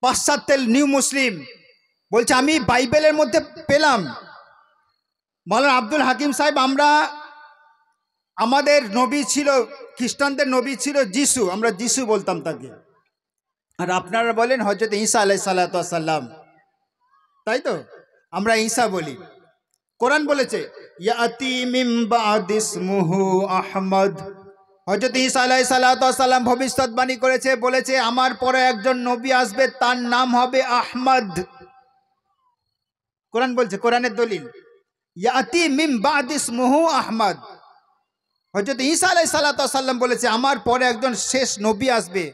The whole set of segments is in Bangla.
পাশ্চাত্যের নিউ মুসলিম বলছে আমি বাইবেলের মধ্যে পেলাম। মাওলানা আব্দুল হাকিম সাহেব, আমাদের নবী ছিল, খ্রিস্টানদের নবী ছিল যিশু, আমরা যিশু বলতাম তাকে, আর আপনারা বলেন হযরত ঈসা আলাইহিস সালাতু ওয়াস সালাম, তাই তো? আমরা ঈসা বলি। কোরআন বলেছে ইয়াতি মিন বাদিসমুহু আহমদ, হযরত ঈসা আলাইহিস সালাতু ওয়াস সালাম ভবিষ্যৎবাণী করেছে, বলেছে আমার পরে একজন নবী আসবে, তার নাম হবে আহমদ। কোরআন বলছে, কোরআনের দলিল, ইয়াতি মিন বাদিসমুহু আহমদ। হযরত ঈসা আলাইহিস সালাতু ওয়াস সালাম বলেছে আমার পরে একজন শেষ নবী আসবে,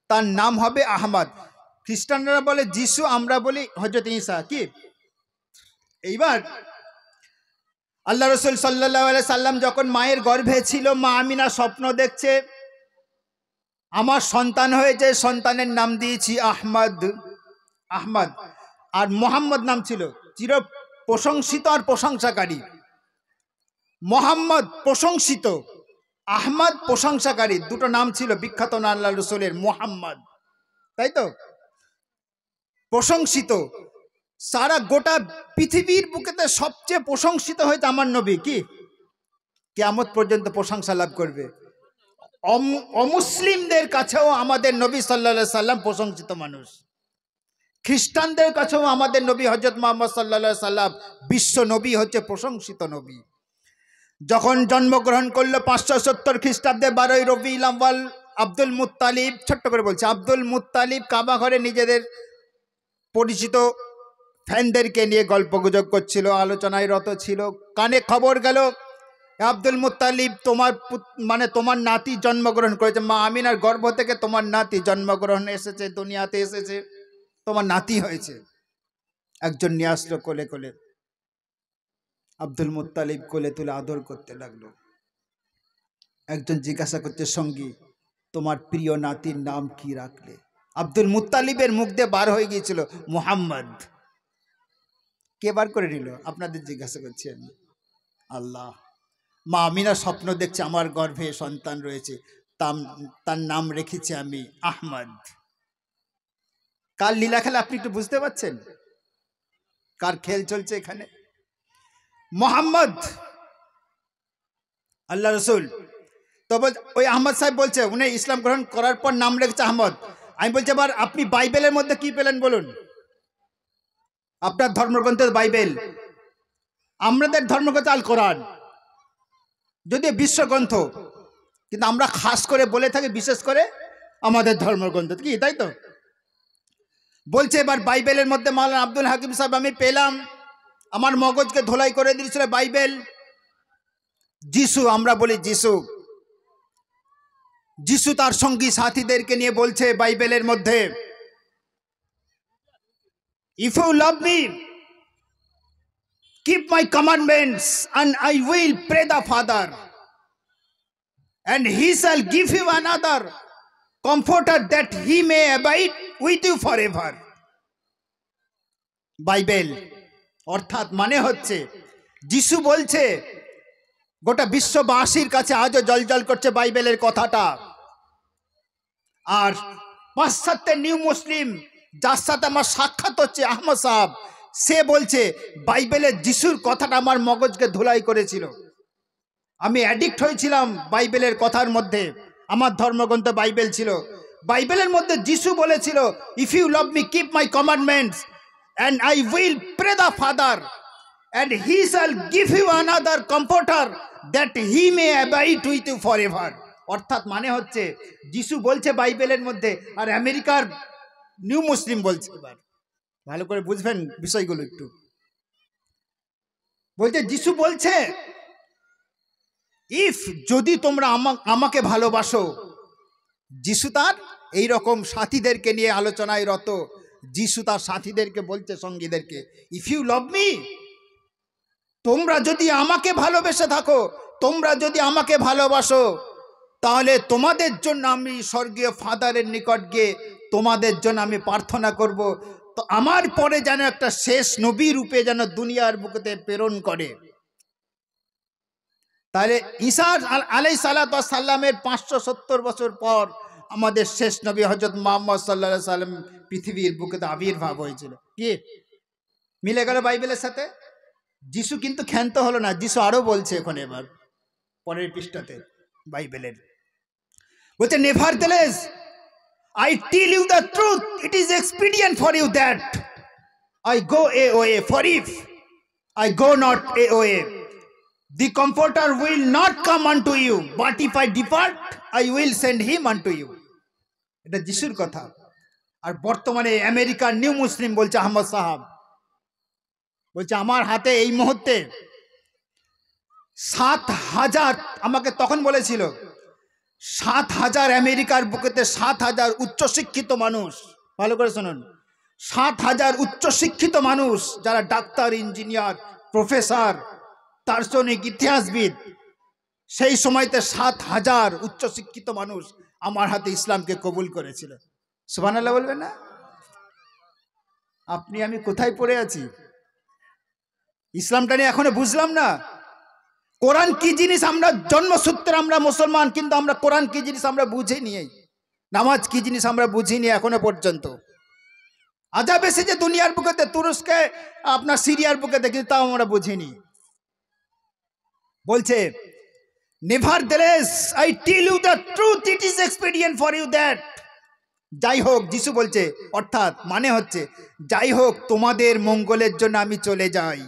তার নাম হবে আহমদ। খ্রিস্টানরা বলে যিশু, আমরা বলি হযরত ঈসা। কি এইবার আল্লাহ রাসূল সাল্লাল্লাহু আলাইহি সাল্লাম যখন মায়ের গর্ভে ছিল, মা আমিনা স্বপ্ন দেখছে আমার সন্তান হয়েছে, সন্তানের নাম দিয়েছি আহমদ। আহমদ আর মোহাম্মদ নাম ছিল, চির প্রশংসিত আর প্রশংসাকারী। মোহাম্মদ প্রশংসিত, আহমদ প্রশংসাকারী, দুটো নাম ছিল বিখ্যাত না আল্লাহ রাসূলের, মোহাম্মদ, তাই তো? প্রশংসিত, সারা গোটা পৃথিবীর বুকেতে সবচেয়ে প্রশংসিত হয়েছে আমার নবী। কি কিয়ামত পর্যন্ত প্রশংসা লাভ করবে। অমুসলিমদের কাছেও আমাদের নবী সাল্লাল্লাহু আলাইহি সাল্লাম প্রশংসিত মানুষ। খ্রিস্টানদের কাছেও আমাদের নবী হযরত মুহাম্মদ সাল্লাল্লাহু আলাইহি সাল্লাম বিশ্ব নবী, হচ্ছে প্রশংসিত নবী। যখন জন্মগ্রহণ করলো 570 খ্রিস্টাব্দে 12ই রবিউল আউয়াল, আব্দুল মুত্তালিব, ছোট্ট করে বলছে, আব্দুল মুত্তালিব কাবা ঘরে নিজেদের পরিচিত ফ্যানদেরকে নিয়ে গল্পগুজব করছিল, আলোচনায় রত ছিল। কানে খবর গেল আব্দুল মুত্তালিব তোমার নাতি জন্মগ্রহণ করেছে, মা আমিনার গর্ভ থেকে তোমার নাতি জন্মগ্রহণ এসেছে, দুনিয়াতে এসেছে, তোমার নাতি হয়েছে। একজন নিয়ে আসলো কোলে কোলে, আব্দুল মুত্তালিব কোলে তুলে আদর করতে লাগলো। একজন জিজ্ঞাসা করছে সঙ্গী, তোমার প্রিয় নাতির নাম কি রাখলে? আব্দুল মুত্তালিবের মুখ দিয়ে বার হয়ে গিয়েছিল মুহাম্মদ। কে বার করে নিল? আপনাদের জিজ্ঞাসা করছি আমি, আল্লাহ। মা আমিনা স্বপ্ন দেখছে আমার গর্ভে সন্তান রয়েছে, তার নাম রেখেছি আমি আহমদ। কার লীলা খেলা আপনি একটু বুঝতে পারছেন? কার খেল চলছে এখানে? মোহাম্মদ আল্লাহ রসুল। তো ওই আহমদ সাহেব বলছে উনি ইসলাম গ্রহণ করার পর নাম রেখেছে আহমদ। আমি বলছি এবার আপনি বাইবেলের মধ্যে কি পেলেন বলুন? আপনার ধর্মগ্রন্থ বাইবেল, আমাদের ধর্মগ্রন্থ আল কোরআন, যদিও বিশ্বগ্রন্থ, কিন্তু আমরা খাস করে বলে থাকি বিশেষ করে আমাদের ধর্মগ্রন্থ। কি তাই তো? বলছে এবার বাইবেলের মধ্যে মাওলানা আব্দুল হাকিম সাহেব আমি পেলাম, আমার মগজকে ধোলাই করে দিয়েছিল বাইবেল। যিশু, আমরা বলি যিশু, যিশু তার সঙ্গী সাথীদেরকে নিয়ে বলছে বাইবেলের মধ্যে, if you love me keep my commandments and I will pray the Father and he shall give you another comforter that he may abide with you forever. Bible অর্থাৎ মানে হচ্ছে যিশু বলছে, গোটা বিশ্ববাসীর কাছে আজও জলজল করছে বাইবেলের কথাটা। আর পাশ্চাত্যের নিউ মুসলিম, যার সাথে আমার সাক্ষাৎ হচ্ছে আহমদ সাহেব, সে বলছে বাইবেলের যিশুর কথাটা আমার মগজকে ধুলাই করেছিল, আমি অ্যাডিক্ট হয়েছিলাম বাইবেলের কথার মধ্যে। আমার ধর্মগ্রন্থ বাইবেল ছিল, বাইবেলের মধ্যে যিশু বলেছিল if you love me keep my commandments and I will pray the Father and he shall give you another comforter that he may abide with you forever. অর্থাৎ মানে হচ্ছে যিশু বলছে বাইবেলের মধ্যে, আর আমেরিকার নিউ মুসলিম বলছে। এবার ভালো করে বুঝবেন বিষয়গুলো একটু। বলছে যিশু বলছে ইফ, যদি তোমরা আমাকে ভালোবাসো। যিশু তার এইরকম সাথীদেরকে নিয়ে আলোচনায় রত, যিশু তার সাথীদেরকে বলছে, সঙ্গীদেরকে, ইফ ইউ লাভ মি, তোমরা যদি আমাকে ভালোবেসে থাকো, তোমরা যদি আমাকে ভালোবাসো, তাহলে তোমাদের জন্য আমি স্বর্গীয় ফাদারের নিকট গিয়ে তোমাদের জন্য আমি প্রার্থনা করব, তো আমার পরে যেন একটা শেষ নবী রূপে যেন দুনিয়ার বুকেতে প্রেরণ করে। তাহলে ঈসা আলাইহিস সালাতু ওয়াস সালামের 570 বছর পর আমাদের শেষ নবী হযরত মুহাম্মদ সাল্লাল্লাহু আলাইহি সাল্লাম পৃথিবীর বুকেতে আবির্ভাব হয়েছিল। কি মিলে গেল বাইবেলের সাথে? যিশু কিন্তু ক্ষান্ত হলো না, যিশু আরো বলছে এখন এবার পরের পৃষ্ঠাতে বাইবেলের, বলছে নেভারথেলেস I tell you the truth, it is expedient for you that I go away, for if I go not away, the Comforter will not come unto you, but if I depart, I will send him unto you. এটা যিশুর কথা। আর বর্তমানে আমেরিকার নিউ মুসলিম বলছে আহমদ সাহাব, বলছে আমার হাতে এই মুহূর্তে 7,000, আমাকে তখন বলেছিল 7,000 আমেরিকার বুকেতে 7,000 উচ্চশিক্ষিত মানুষ, ভালো করে শুনুন, 7,000 উচ্চশিক্ষিত মানুষ যারা ডাক্তার, ইঞ্জিনিয়ার, প্রফেসর, দার্শনিক, ইতিহাসবিদ, সেই সময়তে 7,000 উচ্চশিক্ষিত মানুষ আমার হাতে ইসলামকে কবুল করেছিল। সুবহানাল্লাহ বলবেন না? আপনি আমি কোথায় পড়ে আছি? ইসলামটা নিয়ে এখনো বুঝলাম না। কোরআন কি জিনিস আমরা জন্মসূত্রে আমরা মুসলমান, কিন্তু আমরা কোরআন কি জিনিস আমরা বুঝিনি, নামাজ কি জিনিস আমরা বুঝিনি এখনো পর্যন্ত। আজাব এসেছে দুনিয়ার বুকেতে, তুরস্কে, আপনার সিরিয়ার বুকেতে, কিন্তু তাও আমরা বুঝিনি। বলছে nevertheless I tell you the truth, it is expedient for you that, যাই হোক, যিশু বলছে, অর্থাৎ মানে হচ্ছে যাই হোক তোমাদের মঙ্গলের জন্য আমি চলে যাই।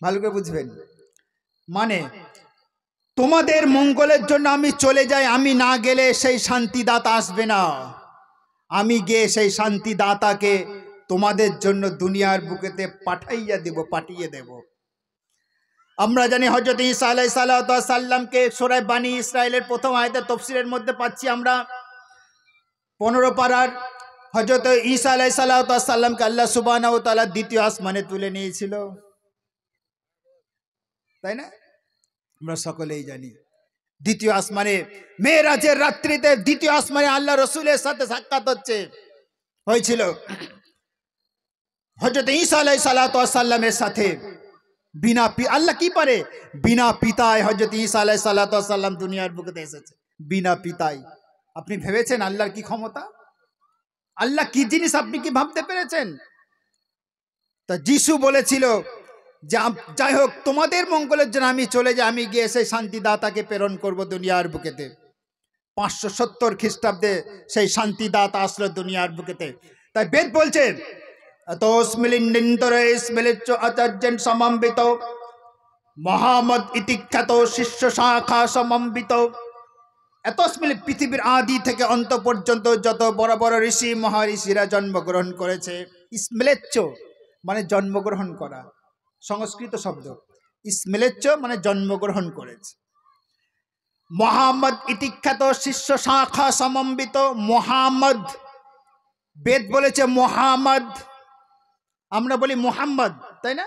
ভালো করে বুঝবেন, মানে তোমাদের মঙ্গলের জন্য আমি চলে যাই, আমি না গেলে সেই শান্তিদাতা আসবে না, আমি গিয়ে সেই শান্তিদাতাকে তোমাদের জন্য দুনিয়ার বুকেতে পাঠিয়ে দেব। আমরা জানি হযরত ঈসা আলাইহিস সালামকে সূরা বানী ইসরাইলের প্রথম আয়াতে তাফসীরের মধ্যে পাচ্ছি আমরা 15 পারার। হযরত ঈসা আলাইহিস সালামকে আল্লাহ সুবহানাহু ওয়া তাআলা দ্বিতীয় আসমানে তুলে নিয়েছিল, তাই না? আমরা সকলেই জানি দ্বিতীয় আসমানে মেরাজের রাত্রিতে দ্বিতীয় আসমানে আল্লাহ রসুলের সাথে সাক্ষাৎ হয়েছিল হযরত ঈসা আলাইহিস সালামের সাথে। বিনা আল্লাহ কি পারে, বিনা পিতায় হযরত ঈসা আলাইহিস সালাম দুনিয়ার বুকে এসেছে, বিনা পিতায়। আপনি ভেবেছেন আল্লাহর কি ক্ষমতা? আল্লাহ কি জিনিস আপনি কি ভাবতে পেরেছেন? তা যিশু বলেছিল যে যাই হোক তোমাদের মঙ্গলের জন্য আমি চলে যাই, আমি গিয়ে সেই শান্তিদাতাকে প্রেরণ করব দুনিয়ার বুকেতে। 570 খ্রিস্টাব্দে সেই শান্তিদাতা আসলো দুনিয়ার বুকেতে। তাই বেদ বলছে আচার্যেন সমম্বিত মুহাম্মদ ইতিখ্যাত শিষ্য শাখা সমম্বিত। এতস্মিল পৃথিবীর আদি থেকে অন্ত পর্যন্ত যত বড় বড় ঋষি মহাঋষিরা জন্মগ্রহণ করেছে। ইসমেলেচ্চ মানে জন্মগ্রহণ করা, সংস্কৃত শব্দ। ইসমেলেচ্চ মানে জন্মগ্রহণ করেছে। মুহাম্মদ ইতিখ্যাত শিষ্য শাখা সমম্বিত। মুহাম্মদ, বেদ বলেছে মুহাম্মদ, আমরা বলি মুহাম্মদ, তাই না?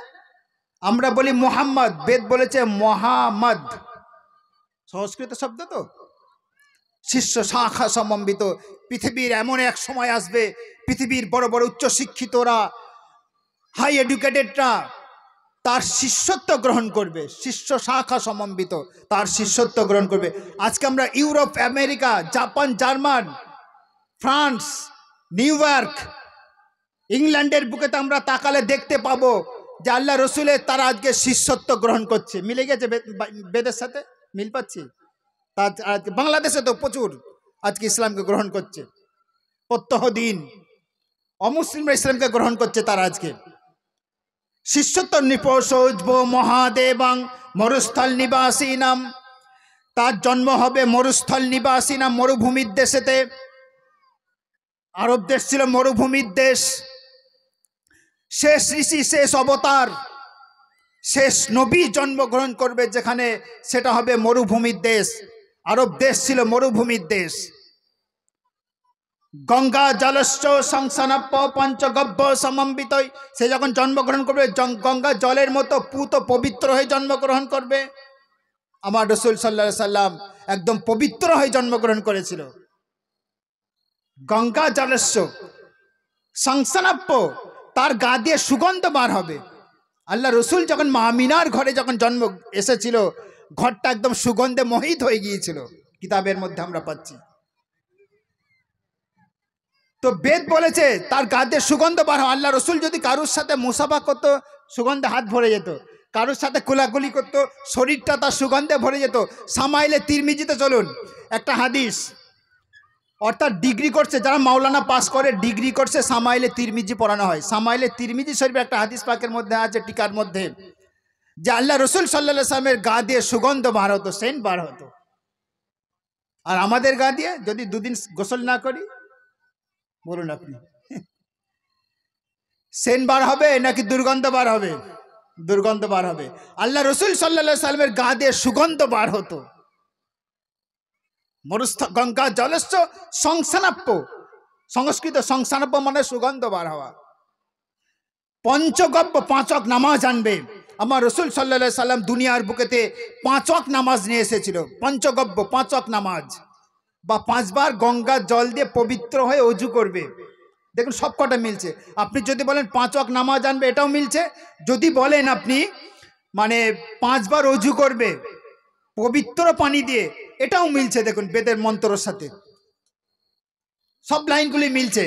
আমরা বলি মুহাম্মদ, বেদ বলেছে মুহাম্মদ, সংস্কৃত শব্দ তো। শিষ্য শাখা সমম্বিত। পৃথিবীর এমন এক সময় আসবে, পৃথিবীর বড় বড় উচ্চশিক্ষিতরা, হাই এডুকেটেডরা তার শিষ্যত্ব গ্রহণ করবে। শিষ্য শাখা সমম্বিত, তার শিষ্যত্ব গ্রহণ করবে। আজকে আমরা Europe, America, Japan, German, France, new York, ইংল্যান্ডের বুকেতে আমরা তাকালে দেখতে পাবো যে আল্লাহ রসুলের তারা আজকে শিষ্যত্ব গ্রহণ করছে। মিলে গেছে বেদের সাথে, মিল পাচ্ছি। তার বাংলাদেশে তো প্রচুর আজকে ইসলামকে গ্রহণ করছে, প্রত্যহ দিন অমুসলিমরা ইসলামকে গ্রহণ করছে। তারা আজকে শিষ্যত্ব নিপোষব মহাদেবাং মরুস্থল নিবাসী নাম, তার জন্ম হবে মরুস্থল নিবাসী নাম, মরুভূমির দেশেতে। আরব দেশ ছিল মরুভূমির দেশ। শেষ ঋষি, শেষ অবতার, শেষ নবী জন্মগ্রহণ করবে যেখানে, সেটা হবে মরুভূমির দেশ। আরব দেশ ছিল মরুভূমির দেশ। গঙ্গা জলস্য সংসানাপ্য পঞ্চগব্য সমম্বিত। সে যখন জন্মগ্রহণ করবে গঙ্গা জলের মতো পুত পবিত্র হয়ে জন্মগ্রহণ করবে। আমার রাসূল সাল্লাল্লাহু আলাইহি সাল্লাম একদম পবিত্র হয়ে জন্মগ্রহণ করেছিল। গঙ্গা জলস্য সংসানাপ্য, তার গা দিয়ে সুগন্ধ বার হবে। আল্লাহ রসুল যখন মা আমিনার ঘরে যখন জন্ম এসেছিল, ঘরটা একদম সুগন্ধে মোহিত হয়ে গিয়েছিল। কিতাবের মধ্যে আমরা পাচ্ছি। তো বেদ বলেছে তার গাদের সুগন্ধ বার হয়। আল্লাহ রসুল যদি কারুর সাথে মুসাফা করতো সুগন্ধে হাত ভরে যেত, কারুর সাথে কোলাকুলি করতো শরীরটা তার সুগন্ধে ভরে যেত। সামাইলে তিরমিজিতে চলুন, একটা হাদিস, অর্থাৎ ডিগ্রি করছে যারা মাওলানা পাস করে ডিগ্রি করছে সামাইলে তিরমিজি পড়ানো হয়। সামাইলে তিরমিজি শরীফে একটা হাদিস পাকের মধ্যে আছে, টিকার মধ্যে, যে আল্লাহ রসুল সাল্লাল্লাহু আলাইহি ওয়াসাল্লামের গা দিয়ে সুগন্ধ বার হতো, সেন্ট বার হতো। আর আমাদের গা দিয়ে যদি দুদিন গোসল না করি, বলুন আপনি সেন্ট বার হবে নাকি দুর্গন্ধ বার হবে? দুর্গন্ধ বার হবে। আল্লাহ রসুল সাল্লাল্লাহু আলাইহি ওয়াসাল্লামের গা দিয়ে সুগন্ধ বার হতো। মরুস্থ গঙ্গা জলস্য সংসানাপ্য, সংস্কৃত সংসানাপ্য মানে সুগন্ধ বার হওয়া। পঞ্চগব্য, 5 ওয়াক্ত নামাজ আনবে। আমার রসুল সাল্লাল্লাহু আলাইহি সাল্লাম দুনিয়ার বুকেতে 5 ওয়াক্ত নামাজ নিয়ে এসেছিল। পঞ্চগব্য 5 ওয়াক্ত নামাজ, বা 5 বার গঙ্গার জল দিয়ে পবিত্র হয়ে অজু করবে। দেখুন সব কটা মিলছে। আপনি যদি বলেন 5 ওয়াক্ত নামাজ আনবে, এটাও মিলছে। যদি বলেন আপনি মানে 5 বার অজু করবে পবিত্র পানি দিয়ে, এটাও মিলছে। দেখুন বেদের মন্ত্রের সাথে সব লাইনগুলি মিলছে।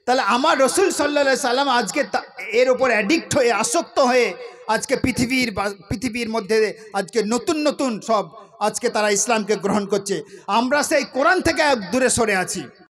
তাহলে আমার রসুল সাল্লাল্লাহু আলাইহি সাল্লাম আজকে এর উপর অ্যাডিক্ট হয়ে, আসক্ত হয়ে আজকে পৃথিবীর মধ্যে আজকে নতুন নতুন সব আজকে তারা ইসলামকে গ্রহণ করছে। আমরা সেই কোরআন থেকে দূরে সরে আছি।